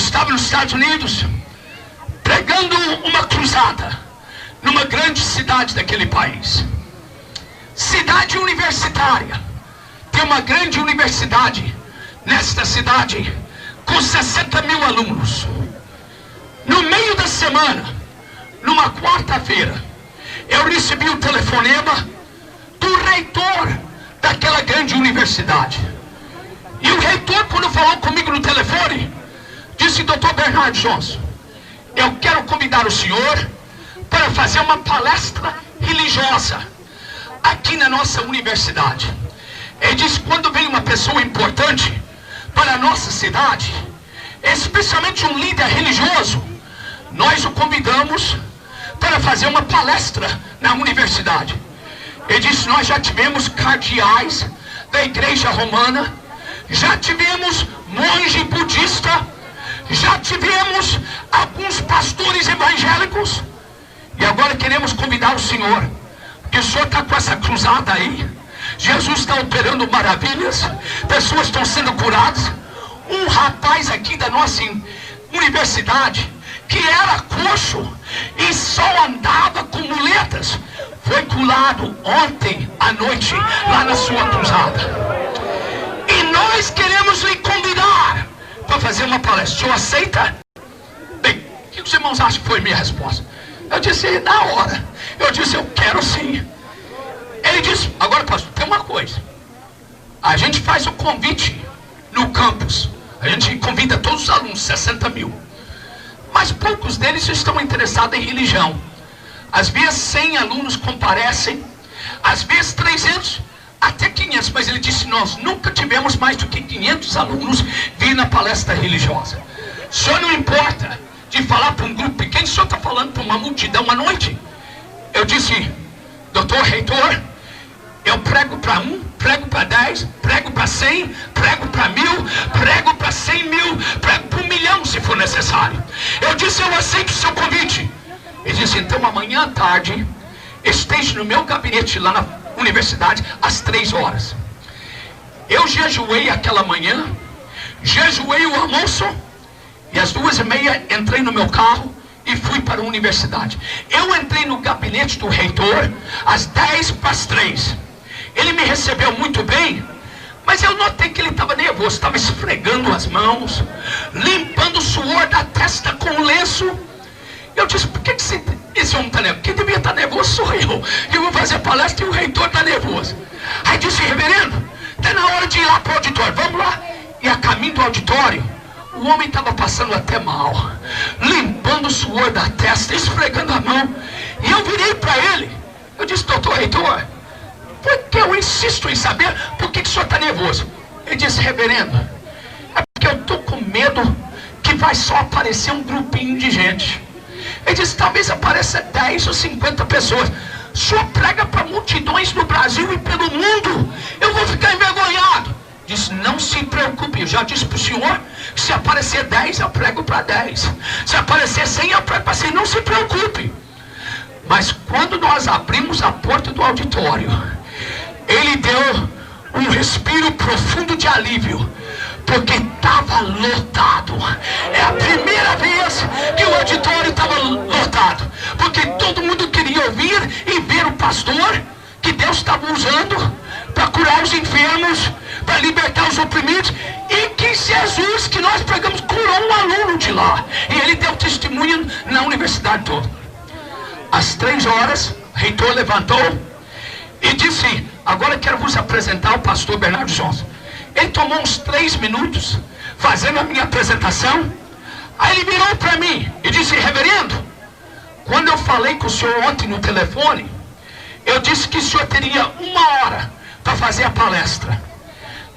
estava nos Estados Unidos pregando uma cruzada numa grande cidade daquele país, cidade universitária. Tem uma grande universidade nesta cidade com 60 mil alunos. No meio da semana, numa quarta-feira, eu recebi o telefonema do reitor daquela grande universidade. E o reitor, quando falou comigo no telefone, disse: Dr. Bernardo Johnson, eu quero convidar o senhor para fazer uma palestra religiosa aqui na nossa universidade. Ele disse: quando vem uma pessoa importante para a nossa cidade, especialmente um líder religioso, nós o convidamos para fazer uma palestra na universidade. Ele disse: nós já tivemos cardeais da igreja romana, já tivemos monge budista, já tivemos alguns pastores evangélicos, e agora queremos convidar o senhor, porque o senhor está com essa cruzada aí. Jesus está operando maravilhas, pessoas estão sendo curadas. Um rapaz aqui da nossa universidade, que era coxo e só andava com muletas, foi curado ontem à noite lá na sua cruzada. E nós queremos lhe convidar para fazer uma palestra. O senhor aceita? Bem, o que os irmãos acham que foi minha resposta? Eu disse na hora, eu disse: eu quero sim. Ele disse: agora pastor, tem uma coisa, a gente faz o convite no campus, a gente convida todos os alunos, 60 mil, mas poucos deles estão interessados em religião. Às vezes 100 alunos comparecem, às vezes 300, até 500, mas ele disse: nós nunca tivemos mais do que 500 alunos vir na palestra religiosa. O senhor não importa de falar para um grupo pequeno, o senhor está falando para uma multidão à noite? Eu disse: doutor reitor, eu prego para 1, prego para 10, prego para 100, prego para 1000, prego para 100 mil, prego para 1 milhão se for necessário. Eu disse: eu aceito o seu convite. Ele disse: então amanhã à tarde esteja no meu gabinete lá na universidade às 3 horas. Eu jejuei aquela manhã, jejuei o almoço, e às 2h30 entrei no meu carro e fui para a universidade. Eu entrei no gabinete do reitor às 2:50. Ele me recebeu muito bem, mas eu notei que ele estava nervoso, estava esfregando as mãos, limpando o suor da testa com o lenço. Eu disse: por que esse homem está nervoso? Quem devia estar nervoso sou eu. Eu vou fazer palestra e o reitor está nervoso. Aí disse: reverendo, está na hora de ir lá para o auditório, vamos lá. E a caminho do auditório, o homem estava passando até mal, limpando o suor da testa, esfregando a mão. E eu virei para ele, eu disse: doutor reitor, porque eu insisto em saber por que o senhor está nervoso. Ele disse: reverendo, é porque eu estou com medo que vai só aparecer um grupinho de gente. Ele disse: talvez apareça 10 ou 50 pessoas. O senhor prega para multidões no Brasil e pelo mundo, eu vou ficar envergonhado. Disse: não se preocupe, eu já disse para o senhor que se aparecer 10 eu prego para 10, se aparecer 100 eu prego para 100, não se preocupe. Mas quando nós abrimos a porta do auditório, ele deu um respiro profundo de alívio, porque estava lotado. É a primeira vez que o auditório estava lotado, porque todo mundo queria ouvir e ver o pastor que Deus estava usando para curar os enfermos, para libertar os oprimidos, e que Jesus que nós pregamos curou um aluno de lá, e ele deu testemunho na universidade toda. Às 3 horas, o reitor levantou e disse: agora quero vos apresentar o pastor Bernardo Johnson. Ele tomou uns 3 minutos fazendo a minha apresentação. Aí ele virou para mim e disse: reverendo, quando eu falei com o senhor ontem no telefone, eu disse que o senhor teria 1 hora para fazer a palestra.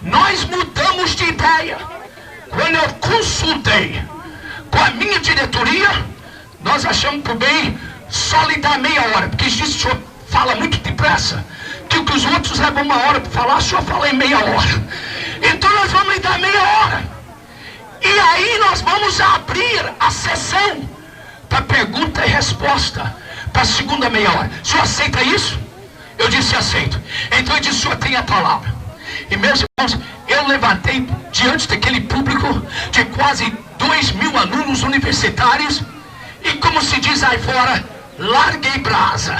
Nós mudamos de ideia. Quando eu consultei com a minha diretoria, nós achamos por bem só lhe dar meia hora, porque diz que o senhor fala muito depressa, que o que os outros levam 1 hora para falar, o senhor fala em meia hora. Então nós vamos lhe dar meia hora, e aí nós vamos abrir a sessão para pergunta e resposta, para a segunda meia hora. O senhor aceita isso? Eu disse: aceito. Então ele disse: o senhor tem a palavra. E meus irmãos, eu levantei diante daquele público de quase 2.000 alunos universitários e, como se diz aí fora, larguei brasa.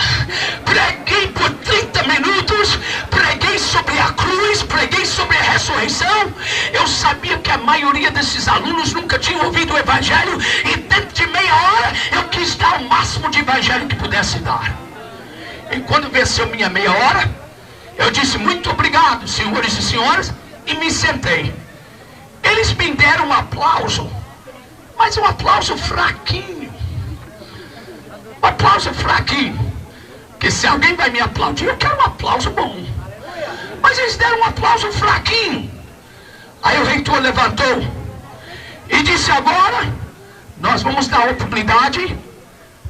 Preguei por 30 minutos, preguei sobre a cruz, preguei sobre a ressurreição. Eu sabia que a maioria desses alunos nunca tinham ouvido o evangelho, e dentro de meia hora eu quis dar o máximo de evangelho que pudesse dar. E quando venceu minha meia hora, eu disse muito obrigado, senhores e senhoras, e me sentei. Eles me deram um aplauso, mas um aplauso fraquinho. Um aplauso fraquinho. Porque se alguém vai me aplaudir, eu quero um aplauso bom. Mas eles deram um aplauso fraquinho. Aí o reitor levantou e disse: agora nós vamos dar oportunidade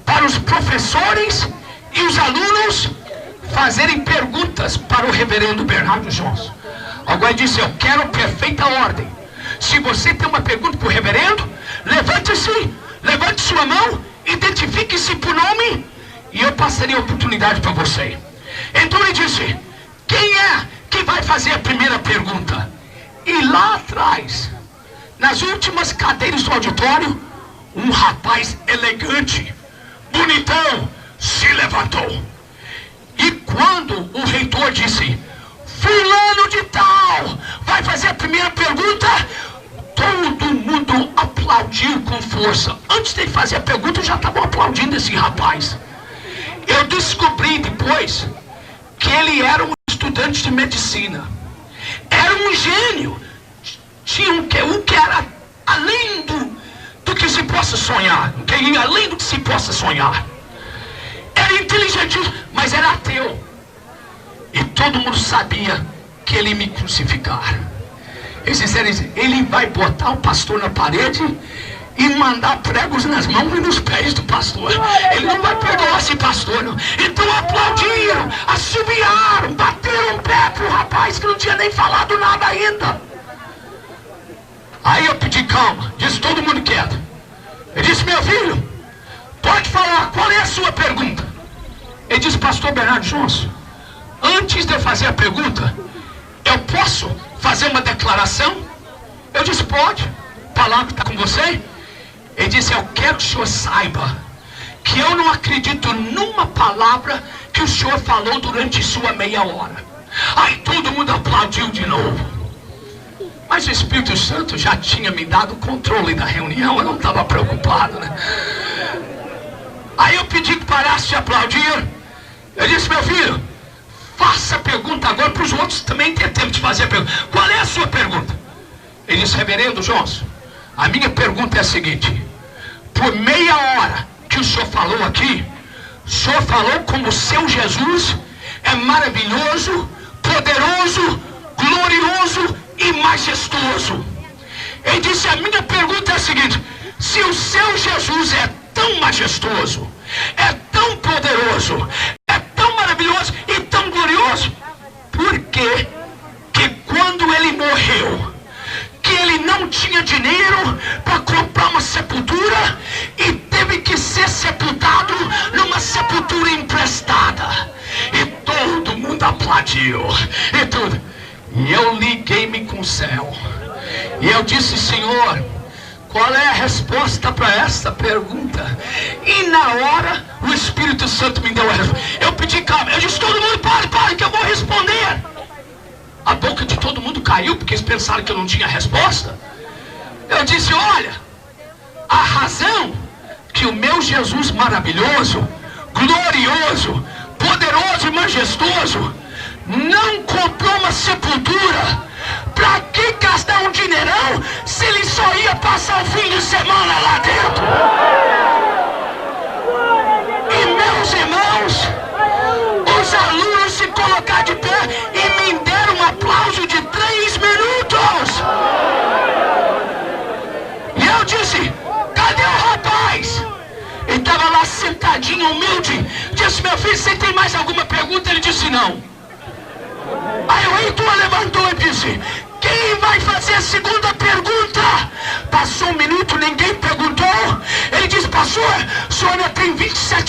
para os professores e os alunos fazerem perguntas para o reverendo Bernardo Johnson. Agora disse: eu quero perfeita ordem. Se você tem uma pergunta para o reverendo, levante-se, levante sua mão, identifique-se por nome, e eu passarei a oportunidade para você. Então ele disse: quem é que vai fazer a primeira pergunta? E lá atrás, nas últimas cadeiras do auditório, um rapaz elegante, bonitão, se levantou. E quando o reitor disse: fulano de tal vai fazer a primeira pergunta, todo mundo aplaudiu com força. Antes de fazer a pergunta, já estavam aplaudindo esse rapaz. Eu descobri depois que ele era um estudante de medicina. Era um gênio. Tinha um que era além do que se possa sonhar. Além do que se possa sonhar. Era inteligente, mas era ateu. E todo mundo sabia que ele ia me crucificar. Eles disseram: ele vai botar o pastor na parede e mandar pregos nas mãos e nos pés do pastor. Ele não vai perdoar esse pastor, não. Então aplaudiram, assobiaram, bateram o pé pro rapaz que não tinha nem falado nada ainda. Aí eu pedi calma, disse todo mundo quieto. Ele disse: meu filho, pode falar, qual é a sua pergunta? Ele disse: pastor Bernardo Johnson, antes de fazer a pergunta, eu posso fazer uma declaração? Eu disse: pode. A palavra está com você? Ele disse: eu quero que o senhor saiba que eu não acredito numa palavra que o senhor falou durante sua meia hora. Aí todo mundo aplaudiu de novo. Mas o Espírito Santo já tinha me dado o controle da reunião, eu não estava preocupado, né? Aí eu pedi que parasse de aplaudir. Eu disse: meu filho, faça a pergunta agora para os outros também ter tempo de fazer a pergunta. Qual é a sua pergunta? Ele disse: reverendo Johnson, a minha pergunta é a seguinte: por meia hora que o senhor falou aqui, o senhor falou como o seu Jesus é maravilhoso, poderoso, glorioso e majestoso. Ele disse: a minha pergunta é a seguinte: se o seu Jesus é tão majestoso, é tão poderoso, é tão maravilhoso e tão glorioso, por que quando ele morreu, que ele não tinha dinheiro para comprar uma sepultura e teve que ser sepultado numa sepultura emprestada? E todo mundo aplaudiu e tudo. E eu liguei-me com o céu e eu disse: Senhor, qual é a resposta para esta pergunta? E na hora o Espírito Santo me deu a resposta. Eu pedi calma, eu disse: todo mundo pare que eu vou responder. A boca de todo mundo caiu porque eles pensaram que eu não tinha resposta. Eu disse: olha, a razão que o meu Jesus maravilhoso, glorioso, poderoso e majestoso não comprou uma sepultura, para que gastar um dineirão se ele só ia passar o fim de semana lá dentro? E meus irmãos, os alunos se colocaram de pé e me deram um aplauso de 3 minutos. E eu disse: cadê o rapaz? Ele estava lá sentadinho, humilde. Disse: meu filho, você tem mais alguma pergunta? Ele disse: não. Aí o reitor levantou e disse: quem vai fazer a segunda pergunta? Passou um minuto, ninguém perguntou. Ele disse: pastor, o senhor ainda tem 27